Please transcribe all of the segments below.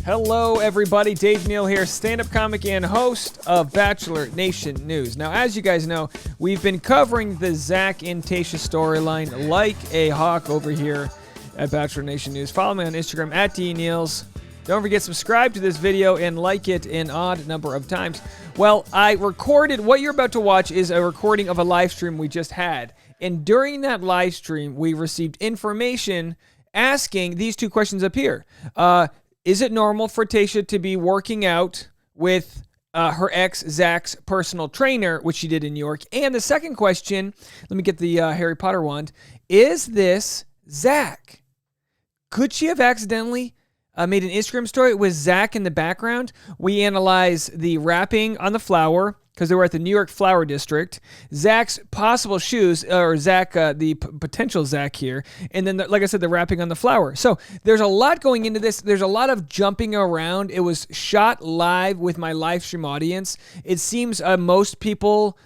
Hello, everybody. Dave Neal here, stand-up comic and host of Bachelor Nation News. Now, as you guys know, we've been covering the Zach and Tayshia storyline like a hawk over here at Bachelor Nation News. Follow me on Instagram at DNeals. Don't forget, subscribe to this video and like it an odd number of times. Well, I recorded, what you're about to watch is a recording of a live stream we just had. And during that live stream, we received information asking these two questions up here. Is it normal for Tayshia to be working out with her ex, Zach's personal trainer, which she did in New York? And the second question, let me get the Harry Potter wand. Is this Zach? Could she have accidentally made an Instagram story with Zach in the background? We analyze the wrapping on the flower, because they were at the New York Flower District, Zach's possible shoes, or Zach, the potential Zach here, and then, like I said, the wrapping on the flower. So there's a lot going into this. There's a lot of jumping around. It was shot live with my live stream audience. It seems most people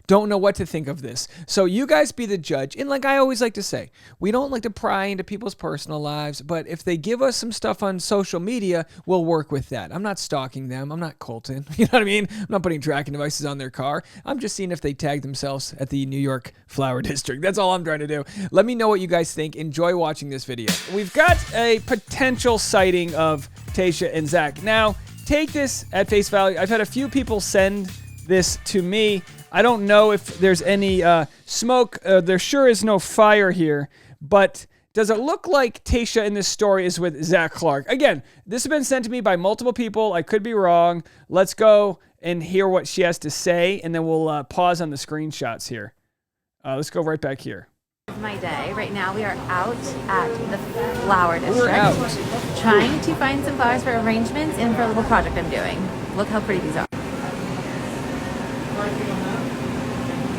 don't know what to think of this. So you guys be the judge. And like I always like to say, we don't like to pry into people's personal lives, but if they give us some stuff on social media, we'll work with that. I'm not stalking them. I'm not Colton. You know what I mean? I'm not putting tracking devices on their car. I'm just seeing if they tag themselves at the New York Flower District. That's all I'm trying to do. Let me know what you guys think. Enjoy watching this video. We've got a potential sighting of Tayshia and Zach. Now, take this at face value. I've had a few people send this to me. I don't know if there's any smoke. There sure is no fire here, but does it look like Tayshia in this story is with Zach Clark? Again, this has been sent to me by multiple people. I could be wrong. Let's go and hear what she has to say, and then we'll pause on the screenshots here. Let's go right back here. My day. Right now we are out at the Flower District. We're out. Trying to find some flowers for arrangements and for a little project I'm doing. Look how pretty these are.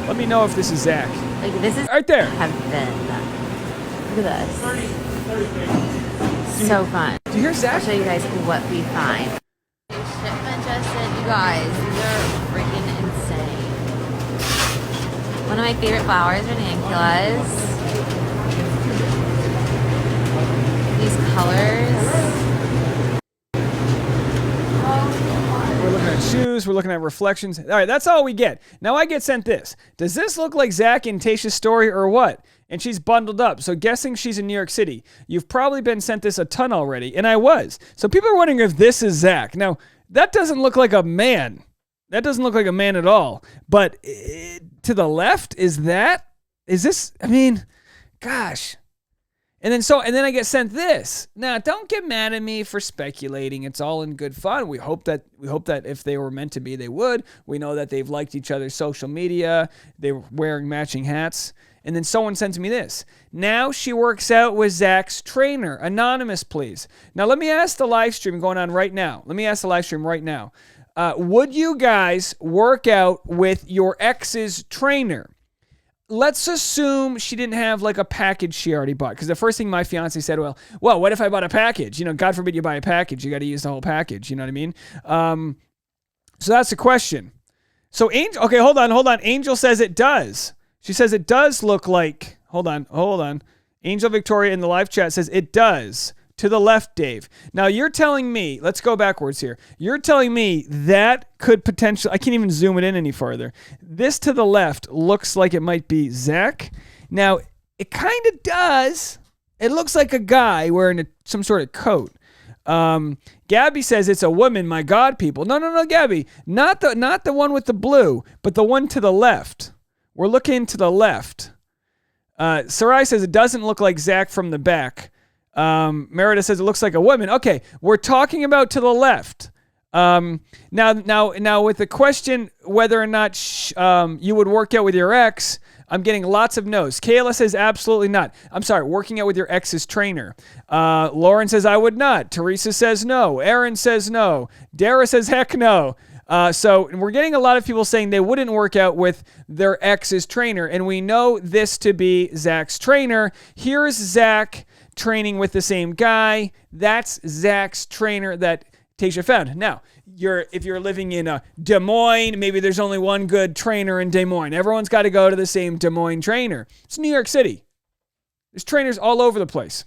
Let me know if this is Zach. Like, this is right there. Heaven. Look at this. So fun. Do you hear Zach? I'll show you guys what we find. Shipment just said, you guys, these are freaking insane. One of my favorite flowers are ranunculus. These colors. We're looking at shoes. We're looking at reflections. All right, that's all we get. Now I get sent this. Does this look like Zach and Tayshia's story or what? And she's bundled up, so guessing she's in New York City. You've probably been sent this a ton already, and I was. So people are wondering if this is Zach. Now, that doesn't look like a man. That doesn't look like a man at all. But to the left, is this, I mean, gosh. And then I get sent this. Now, don't get mad at me for speculating. It's all in good fun. We hope that if they were meant to be, they would. We know that they've liked each other's social media. They were wearing matching hats. And then someone sends me this. Now she works out with Zach's trainer. Anonymous, please. Now, let me ask the live stream going on right now. Would you guys work out with your ex's trainer? Let's assume she didn't have like a package she already bought. Because the first thing my fiance said, well, what if I bought a package? You know, God forbid you buy a package. You got to use the whole package. You know what I mean? So that's the question. So Angel, okay, hold on. Angel says it does. She says it does look like, hold on. Angel Victoria in the live chat says it does. To the left, Dave. Now you're telling me, let's go backwards here. You're telling me that could potentially, I can't even zoom it in any farther. This to the left looks like it might be Zach. Now, it kind of does. It looks like a guy wearing some sort of coat. Gabby says it's a woman. My God, people. No, Gabby. Not the one with the blue, but the one to the left. We're looking to the left. Sarai says it doesn't look like Zach from the back. Merida says it looks like a woman. Okay, we're talking about to the left. Now with the question whether or not you would work out with your ex, I'm getting lots of no's. Kayla says absolutely not. I'm sorry, working out with your ex's trainer. Lauren says I would not. Teresa says no. Aaron says no. Dara says heck no. So we're getting a lot of people saying they wouldn't work out with their ex's trainer, and we know this to be Zach's trainer. Here's Zach training with the same guy. That's Zach's trainer that Tayshia found. Now, if you're living in Des Moines, maybe there's only one good trainer in Des Moines. Everyone's got to go to the same Des Moines trainer. It's New York City. There's trainers all over the place.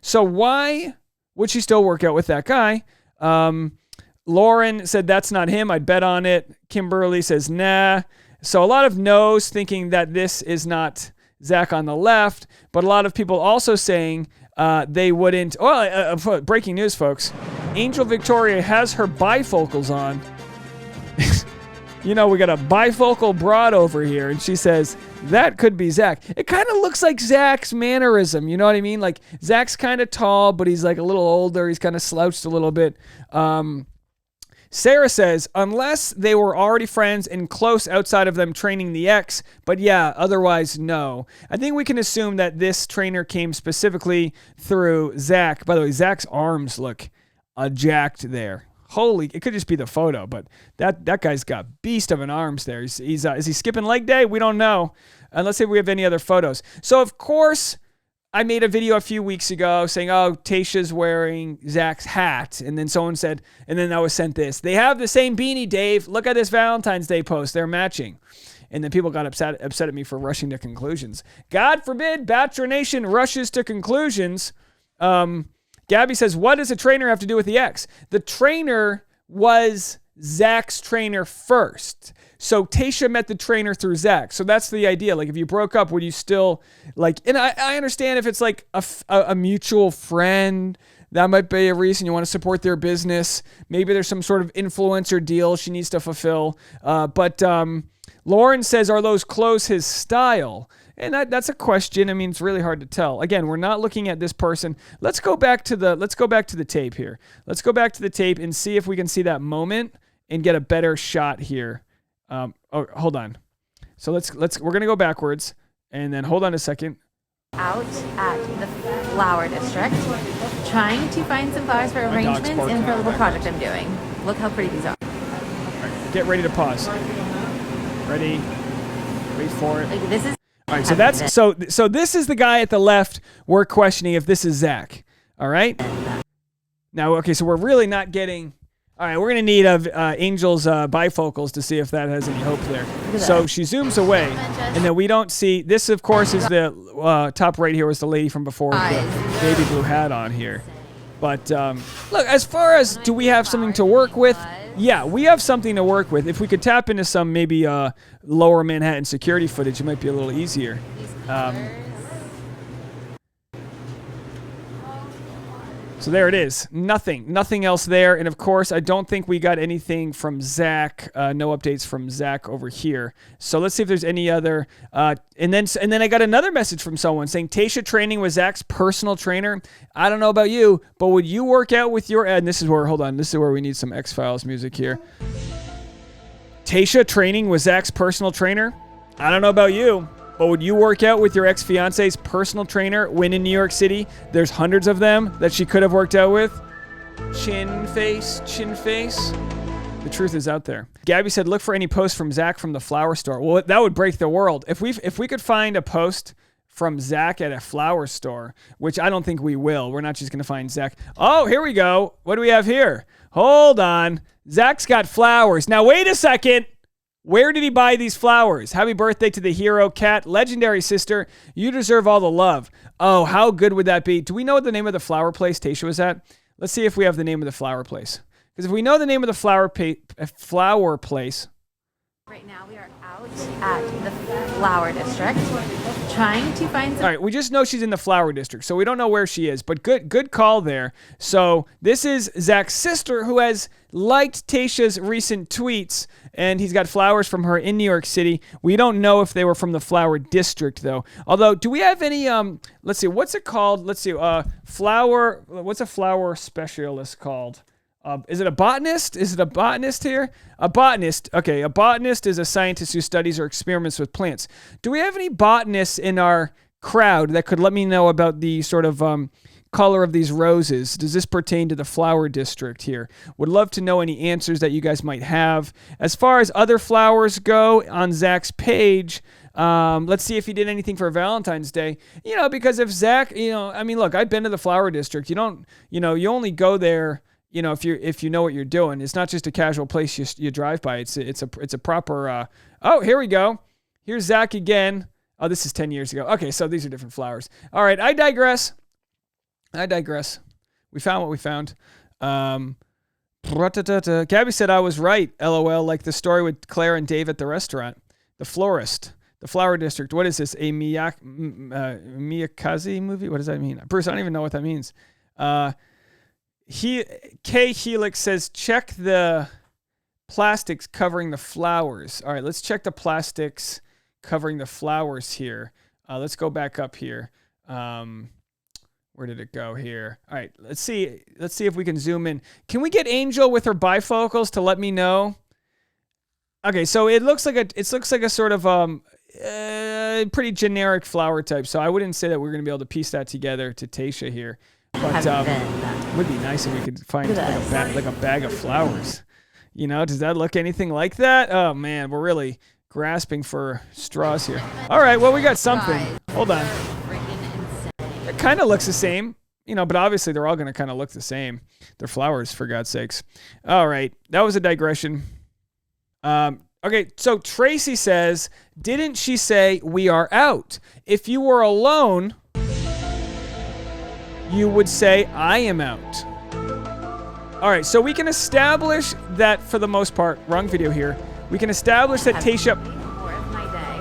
So why would she still work out with that guy? Lauren said that's not him. I'd bet on it. Kimberly says nah. So a lot of no's, thinking that this is not Zach on the left, but a lot of people also saying they wouldn't. Oh, breaking news, folks. Angel Victoria has her bifocals on. You know, we got a bifocal broad over here, and she says that could be Zach. It kind of looks like Zach's mannerism. You know what I mean? Like, Zach's kind of tall, but he's like a little older. He's kind of slouched a little bit. Sarah says, unless they were already friends and close outside of them training the ex, but yeah, otherwise, no. I think we can assume that this trainer came specifically through Zach. By the way, Zach's arms look jacked there. It could just be the photo, but that guy's got beast of an arms there. Is he skipping leg day? We don't know. Let's see if we have any other photos. So, of course, I made a video a few weeks ago saying, oh, Tayshia's wearing Zach's hat. And then someone said, and then I was sent this. They have the same beanie, Dave. Look at this Valentine's Day post. They're matching. And then people got upset at me for rushing to conclusions. God forbid Bachelor Nation rushes to conclusions. Gabby says, what does a trainer have to do with the ex? The trainer was Zach's trainer first. So Tayshia met the trainer through Zach. So that's the idea. Like, if you broke up, would you still, like, and I understand if it's like a mutual friend, that might be a reason you want to support their business. Maybe there's some sort of influencer deal she needs to fulfill. But Lauren says, are those clothes his style? And that's a question. I mean, it's really hard to tell. Again, we're not looking at this person. Let's go back to the tape here. Let's go back to the tape and see if we can see that moment and get a better shot here. Hold on. So we're going to go backwards, and then hold on a second. Out at the flower district, trying to find some flowers for arrangements and for a little project I'm doing. Look how pretty these are. All right, get ready to pause. Ready? Wait for it. Like, this is. All right, so this is the guy at the left. We're questioning if this is Zach. All right. Now, okay, so we're really not getting. All right, we're gonna need Angel's bifocals to see if that has any hope there. So she zooms away, and then we don't see. This, of course, is the top right here was the lady from before with the baby blue hat on here. But look, as far as do we have something to work with? Yeah, we have something to work with. If we could tap into some maybe lower Manhattan security footage, it might be a little easier. So there it is. Nothing else there. And of course, I don't think we got anything from Zach. No updates from Zach over here. So let's see if there's any other. And then I got another message from someone saying Tayshia training with Zach's personal trainer. I don't know about you, but would you work out with your? And this is where we need some X-Files music here. Tayshia training with Zach's personal trainer. I don't know about you, but would you work out with your ex-fiance's personal trainer when in New York City there's hundreds of them that she could have worked out with? Chin face. The truth is out there. Gabby said, look for any posts from Zach from the flower store. Well, that would break the world. If we could find a post from Zach at a flower store, which I don't think we will. We're not just going to find Zach. Oh, here we go. What do we have here? Hold on. Zach's got flowers. Now, wait a second. Where did he buy these flowers? Happy birthday to the hero cat, legendary sister. You deserve all the love. Oh, how good would that be? Do we know what the name of the flower place Tayshia was at? Let's see if we have the name of the flower place. Because if we know the name of the flower place. Right now we are out at the flower district, trying to find some. All right, we just know she's in the flower district, so we don't know where she is. But good call there. So this is Zach's sister who has liked Tayshia's recent tweets, and he's got flowers from her in New York City. We don't know if they were from the flower district, though. Although, do we have any, let's see, what's it called? Let's see, what's a flower specialist called? Is it a botanist? Is it a botanist here? A botanist. Okay, a botanist is a scientist who studies or experiments with plants. Do we have any botanists in our crowd that could let me know about the sort of color of these roses? Does this pertain to the flower district here? Would love to know any answers that you guys might have. As far as other flowers go on Zach's page, let's see if he did anything for Valentine's Day. Because if Zach, I mean, look, I've been to the flower district. You only go there, if you know what you're doing. It's not just a casual place you drive by. It's a proper. Oh, here we go. Here's Zach again. Oh, this is 10 years ago. Okay, so these are different flowers. All right, I digress. We found what we found. Gabby said I was right. LOL. Like the story with Claire and Dave at the restaurant. The florist. The flower district. What is this? A Miyakaze movie? What does that mean? Bruce, I don't even know what that means. K Helix says check the plastics covering the flowers. All right, let's check the plastics covering the flowers here. Let's go back up here. Where did it go here? All right, let's see if we can zoom in. Can we get Angel with her bifocals to let me know? Okay, so it looks like a sort of pretty generic flower type. So I wouldn't say that we're going to be able to piece that together to Tayshia here. But it would be nice if we could find like a bag of flowers. You know, does that look anything like that? Oh man, we're really grasping for straws here. All right, well we got something. Hold on. It kind of looks the same, you know, but obviously they're all going to kind of look the same. They're flowers, for God's sakes. All right, that was a digression. Okay, so Tracy says, didn't she say we are out? If you were alone, you would say I am out. All right, so we can establish that for the most part, wrong video here. We can establish that Tayshia,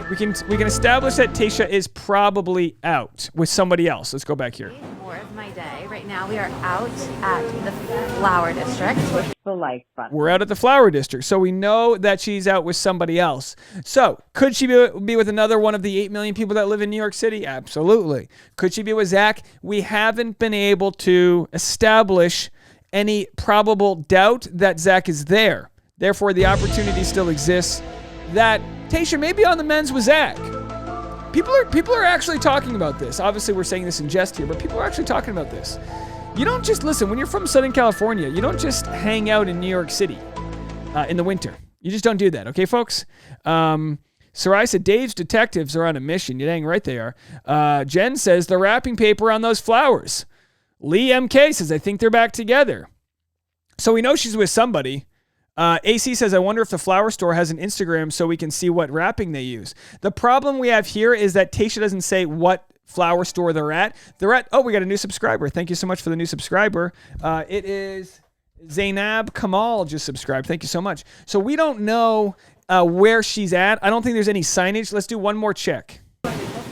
we can establish that Tayshia is probably out with somebody else. Let's go back here. More of my day. Right now we are out at the flower district. The like button. We're out at the flower district, so we know that she's out with somebody else. So could she be with another one of the 8 million people that live in New York City? Absolutely. Could she be with Zach? We haven't been able to establish any probable doubt that Zach is there. Therefore, the opportunity still exists that Tayshia may be on the men's with Zach. People are actually talking about this. Obviously, we're saying this in jest here, but people are actually talking about this. You don't just listen when you're from Southern California. You don't just hang out in New York City in the winter. You just don't do that, okay, folks? Sarai said Dave's detectives are on a mission. You're dang right they are. Jen says the wrapping paper on those flowers. Lee MK says I think they're back together. So we know she's with somebody. AC says, I wonder if the flower store has an Instagram so we can see what wrapping they use. The problem we have here is that Tayshia doesn't say what flower store they're at. Oh, we got a new subscriber. Thank you so much for the new subscriber. It is Zainab Kamal just subscribed. Thank you so much. So we don't know where she's at. I don't think there's any signage. Let's do one more check.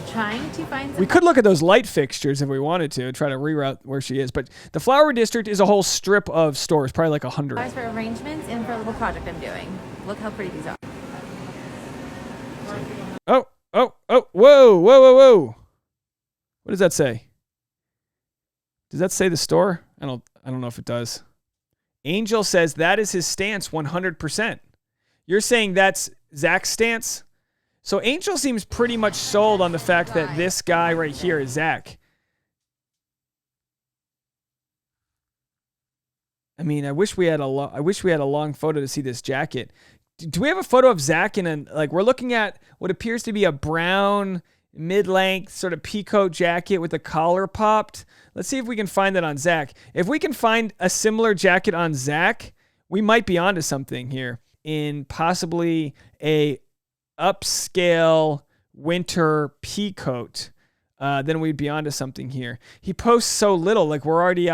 Trying to find we could look at those light fixtures if we wanted to and try to reroute where she is. But the flower district is a whole strip of stores, probably like 100. for arrangements and for a little project I'm doing. Look how pretty these are. Whoa. What does that say? Does that say the store? I don't know if it does. Angel says that is his stance 100%. You're saying that's Zach's stance? So Angel seems pretty much sold on the fact that this guy right here is Zach. I mean, I wish we had a long photo to see this jacket. Do we have a photo of Zach in we're looking at what appears to be a brown mid-length sort of peacoat jacket with the collar popped? Let's see if we can find that on Zach. If we can find a similar jacket on Zach, we might be onto something here in possibly a upscale winter peacoat. Then we'd be onto something here. He posts so little, like we're already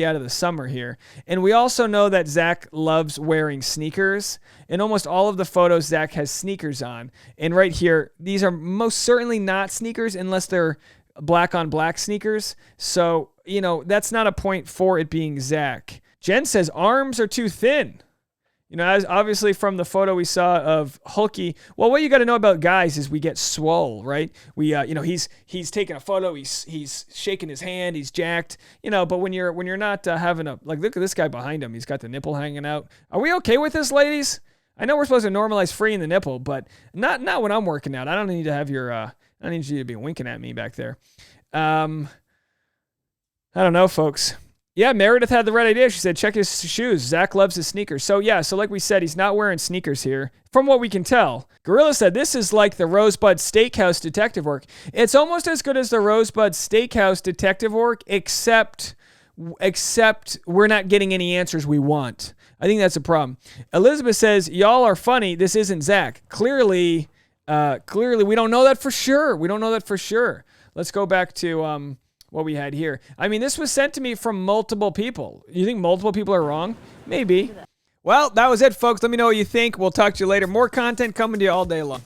out of the summer here. And we also know that Zach loves wearing sneakers. In almost all of the photos, Zach has sneakers on. And right here, these are most certainly not sneakers unless they're black on black sneakers. So, that's not a point for it being Zach. Jen says arms are too thin. As obviously from the photo we saw of Hulky, well, what you got to know about guys is we get swole, right? We, he's taking a photo, he's shaking his hand, he's jacked, but when you're not having look at this guy behind him, he's got the nipple hanging out. Are we okay with this, ladies? I know we're supposed to normalize freeing the nipple, but not when I'm working out. I don't need to have I don't need you to be winking at me back there. I don't know, folks. Yeah, Meredith had the right idea. She said, check his shoes. Zach loves his sneakers. So like we said, he's not wearing sneakers here, from what we can tell. Gorilla said, this is like the Rosebud Steakhouse detective work. It's almost as good as the Rosebud Steakhouse detective work, except we're not getting any answers we want. I think that's a problem. Elizabeth says, y'all are funny. This isn't Zach. Clearly, we don't know that for sure. Let's go back to what we had here. I mean, this was sent to me from multiple people. You think multiple people are wrong? Maybe. Well, that was it, folks. Let me know what you think. We'll talk to you later. More content coming to you all day long.